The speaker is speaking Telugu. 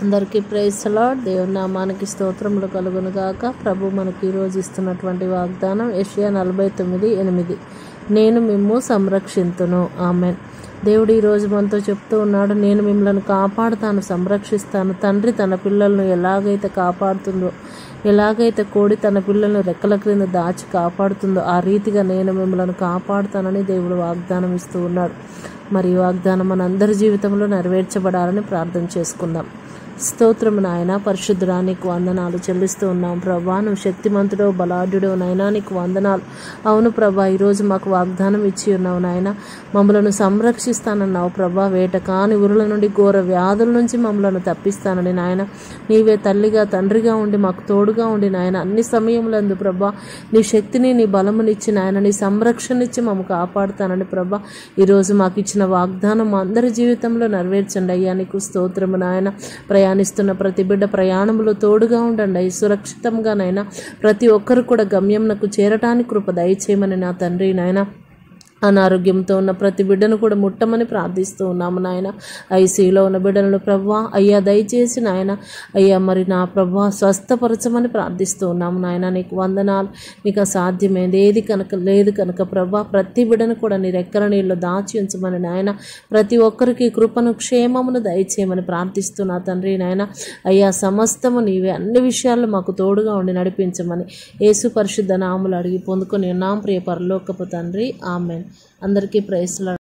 అందరికీ ప్రైజ్ ది లార్డ్. దేవుని నామానికి స్తోత్రములు కలుగును గాక. ప్రభు మనకి ఈరోజు ఇస్తున్నటువంటి వాగ్దానం యెషయా 49:8, నేను మిమ్ము సంరక్షింతును. ఆమెన్. దేవుడు ఈరోజు మనతో చెప్తూ ఉన్నాడు, నేను మిమ్మల్ని కాపాడుతాను, సంరక్షిస్తాను. తండ్రి తన పిల్లలను ఎలాగైతే కాపాడుతుందో, ఎలాగైతే కోడి తన పిల్లలను రెక్కల క్రింద దాచి కాపాడుతుందో, ఆ రీతిగా నేను మిమ్మల్ని కాపాడుతానని దేవుడు వాగ్దానం ఇస్తూ ఉన్నాడు. మరి ఈ వాగ్దానం మన అందరి జీవితంలో నెరవేర్చబడాలని ప్రార్థన చేసుకుందాం. స్తోత్రము నాయన, పరిశుద్ధుడా, నీకు వందనాలు చెల్లిస్తూ ఉన్నాం ప్రభా. నువ్వు శక్తిమంతుడో, బలాఢ్యుడో నైనా, నీకు వందనాలు. అవును ప్రభా, ఈరోజు మాకు వాగ్దానం ఇచ్చి ఉన్నావు నాయన. మమ్మలను సంరక్షిస్తానన్నావు ప్రభా. వేట కాని ఉరుల నుండి, ఘోర వ్యాధుల నుంచి మమ్మలను తప్పిస్తానని నాయన, నీవే తల్లిగా తండ్రిగా ఉండి మాకు తోడుగా ఉండి నాయన, అన్ని సమయములందు ప్రభా నీ శక్తిని, నీ బలమునిచ్చి నాయన, నీ సంరక్షణనిచ్చి మమ్మల్ని కాపాడుతానని ప్రభా ఈరోజు మాకు ఇచ్చిన వాగ్దానం మా అందరి జీవితంలో నెరవేర్చండి అయ్యా. నీకు స్తోత్రము నాయన. ప్రయాణిస్తున్న ప్రతి బిడ్డ ప్రయాణంలో తోడుగా ఉండండి, సురక్షితంగానైనా ప్రతి ఒక్కరు కూడా గమ్యంనకు చేరటానికి కృప దయచేయమని నా తండ్రి నాయన. అనారోగ్యంతో ఉన్న ప్రతి బిడ్డను కూడా ముట్టమని ప్రార్థిస్తూ ఉన్నాము నాయన. ఐసీయూలో ఉన్న బిడ్డలను ప్రభా అయ్యా దయచేసి నాయన, అయ్యా మరి నా ప్రభా స్వస్థపరచమని ప్రార్థిస్తూ ఉన్నాము నాయన. నీకు వందనాలు. నీకు అసాధ్యమైంది ఏది కనుక లేదు కనుక ప్రభా ప్రతి బిడ్డను కూడా నీ రెక్కల నీళ్ళు దాచి ఉంచమని నాయన, ప్రతి ఒక్కరికి కృపను క్షేమమును దయచేయమని ప్రార్థిస్తూ నా తండ్రి నాయన. అయ్యా సమస్తము నీవే, అన్ని విషయాల్లో మాకు తోడుగా ఉండి నడిపించమని యేసు పరిశుద్ధ నామములు అడిగి పొందుకొని ఉన్నాం ప్రియ పరలోకపు తండ్రి. ఆమెన్. అందరికీ ప్రైజ్ ది లార్డ్.